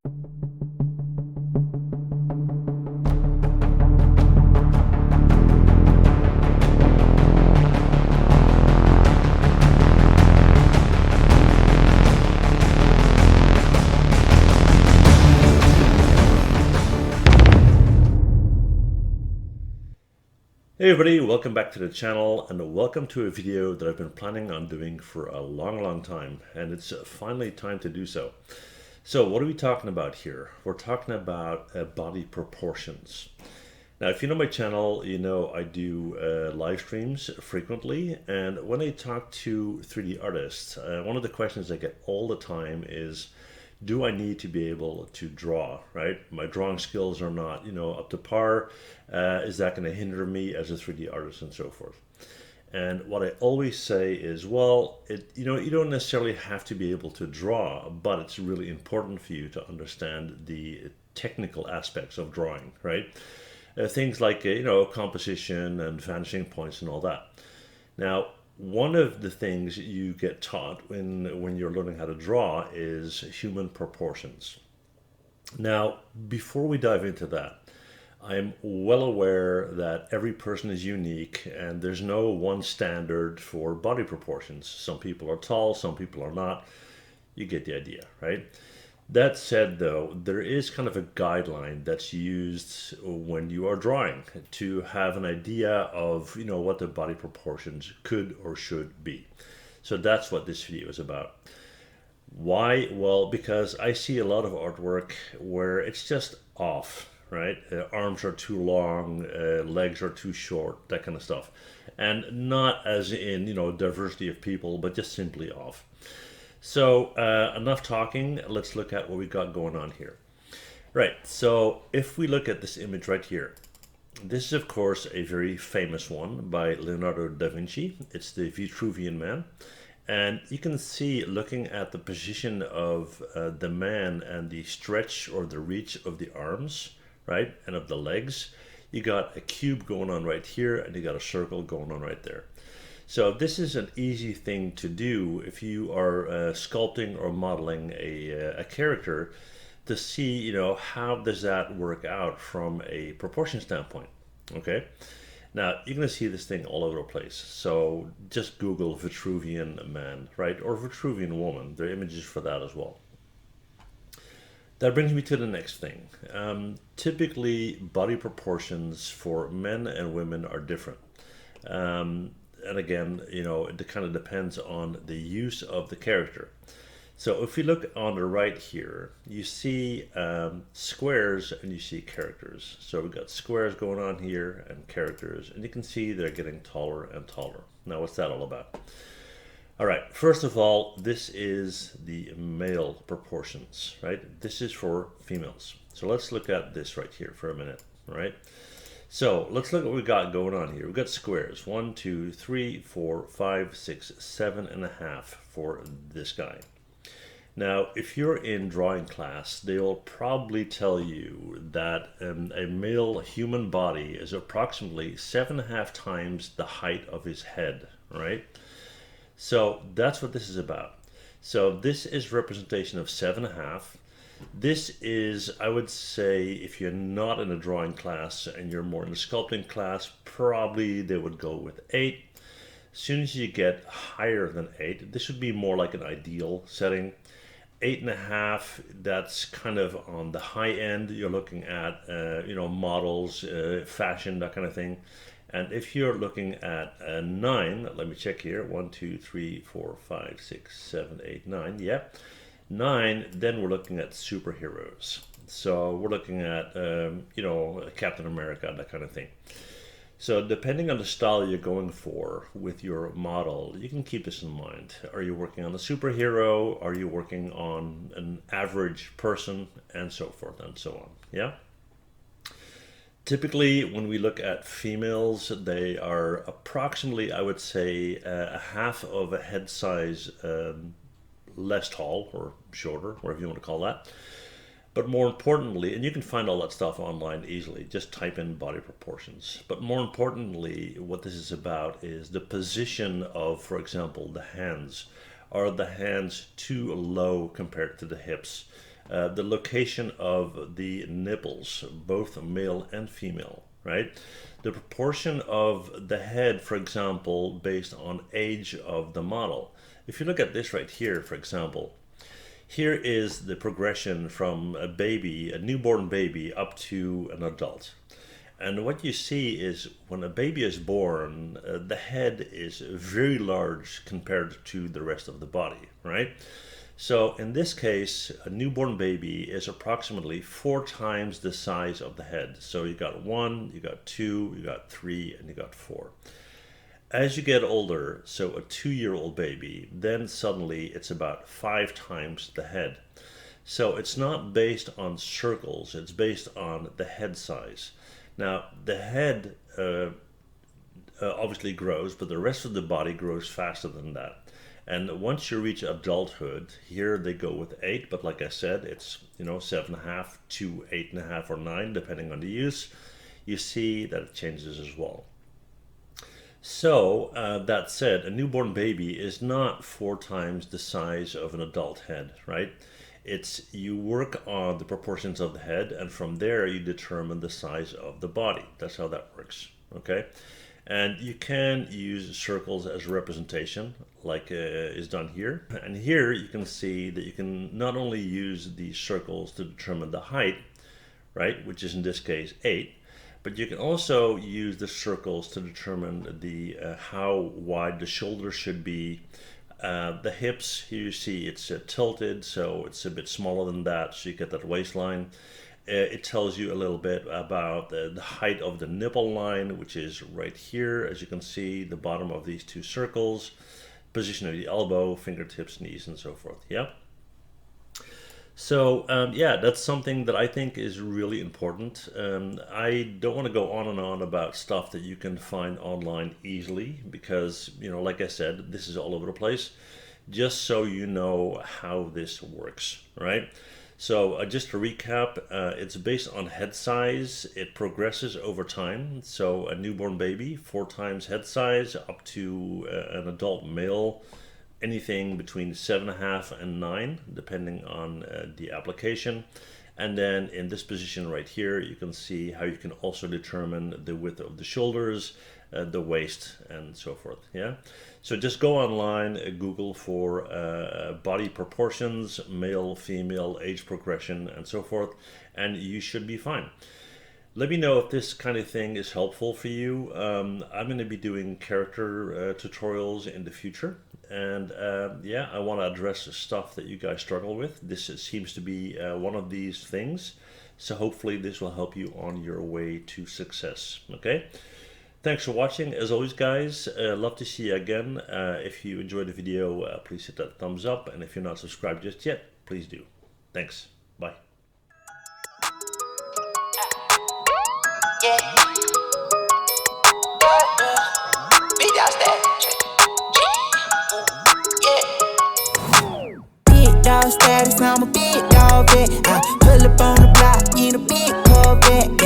Hey everybody, welcome back to the channel and welcome to a video that I've been planning on doing for a long time, and it's finally time to do so. So what are we talking about here? We're talking about body proportions. Now if you know my channel, you know I do live streams frequently, and when I talk to 3D artists, one of the questions I get all the time is, do I need to be able to draw, right? My drawing skills are not, up to par. Is that going to hinder me as a 3D artist and so forth? And what I always say is, well, you don't necessarily have to be able to draw, but it's really important for you to understand the technical aspects of drawing, right? Things like, composition and vanishing points and all that. Now, one of the things you get taught when you're learning how to draw is human proportions. Now, before we dive into that, I'm well aware that every person is unique and there's no one standard for body proportions. Some people are tall, some people are not. You get the idea, right? That said, though, there is kind of a guideline that's used when you are drawing to have an idea of, what the body proportions could or should be. So that's what this video is about. Why? Well, because I see a lot of artwork where it's just off, right? Arms are too long, legs are too short, that kind of stuff. And not as in, diversity of people, but just simply off. So enough talking, let's look at what we got going on here. Right, so if we look at this image right here, this is of course a very famous one by Leonardo da Vinci. It's the Vitruvian Man. And you can see, looking at the position of the man and the stretch or the reach of the arms, right, and of the legs, you got a cube going on right here and you got a circle going on right there. So this is an easy thing to do if you are sculpting or modeling a character, to see, how does that work out from a proportion standpoint. Okay, now you're going to see this thing all over the place. So just Google Vitruvian Man, right, or Vitruvian Woman. There are images for that as well. That brings me to the next thing. Typically, body proportions for men and women are different. And again, it kind of depends on the use of the character. So if we look on the right here, you see squares and you see characters. So we've got squares going on here and characters, and you can see they're getting taller and taller. Now, what's that all about? All right, first of all, this is the male proportions, right? This is for females. So let's look at this right here for a minute, all right? So let's look at what we got going on here. We've got squares, 1, 2, 3, 4, 5, 6, 7.5 for this guy. Now, if you're in drawing class, they'll probably tell you that a male human body is approximately 7.5 times the height of his head, right? So that's what this is about. So this is representation of 7.5. This is, I would say, if you're not in a drawing class and you're more in a sculpting class, probably they would go with 8. As soon as you get higher than 8, this would be more like an ideal setting. 8.5, that's kind of on the high end. You're looking at, models, fashion, that kind of thing. And if you're looking at 9, let me check here, 1, 2, 3, 4, 5, 6, 7, 8, 9, yep. 9, then we're looking at superheroes. So we're looking at, Captain America, that kind of thing. So depending on the style you're going for with your model, you can keep this in mind. Are you working on a superhero? Are you working on an average person? And so forth and so on. Yeah? Typically, when we look at females, they are approximately, I would say, a half of a head size less tall or shorter, whatever you want to call that. But more importantly, and you can find all that stuff online easily, just type in body proportions. But more importantly, what this is about is the position of, for example, the hands. Are the hands too low compared to the hips? the location of the nipples, both male and female, right? The proportion of the head, for example, based on age of the model. If you look at this right here, for example, here is the progression from a baby, a newborn baby, up to an adult. And what you see is when a baby is born, the head is very large compared to the rest of the body, right? So in this case, a newborn baby is approximately 4 times the size of the head. So you got 1, you got 2, you got 3, and you got 4. As you get older, so a 2-year-old baby, then suddenly it's about 5 times the head. So it's not based on circles, it's based on the head size. Now, the head obviously grows, but the rest of the body grows faster than that. And once you reach adulthood, here they go with 8, but like I said, it's 7.5 to 8.5 or 9, depending on the use. You see that it changes as well. So that said, a newborn baby is not 4 times the size of an adult head, right? You work on the proportions of the head, and from there you determine the size of the body. That's how that works, okay? And you can use circles as a representation, like is done here. And here you can see that you can not only use these circles to determine the height, right, which is in this case 8, but you can also use the circles to determine the how wide the shoulders should be. The hips, here you see it's tilted, so it's a bit smaller than that, so you get that waistline. It tells you a little bit about the height of the nipple line, which is right here, as you can see, the bottom of these 2 circles, position of the elbow, fingertips, knees, and so forth, yeah? So yeah, that's something that I think is really important. I don't want to go on and on about stuff that you can find online easily because, like I said, this is all over the place, just so you know how this works, right? So just to recap, it's based on head size. It progresses over time. So a newborn baby, 4 times head size, up to an adult male, anything between 7.5 and 9, depending on the application. And then in this position right here, you can see how you can also determine the width of the shoulders, the waist, and so forth. Yeah. So just go online, Google for body proportions, male, female, age progression, and so forth, and you should be fine. Let me know if this kind of thing is helpful for you. I'm going to be doing character tutorials in the future. And yeah, I want to address the stuff that you guys struggle with. This seems to be one of these things. So hopefully this will help you on your way to success. Okay? Thanks for watching. As always, guys, love to see you again. If you enjoyed the video, please hit that thumbs up. And if you're not subscribed just yet, please do. Thanks. Bye. Yeah. Big dog status. Yeah. Big dog status, I'm a big dog vet. I pull up on the block in a big Corvette.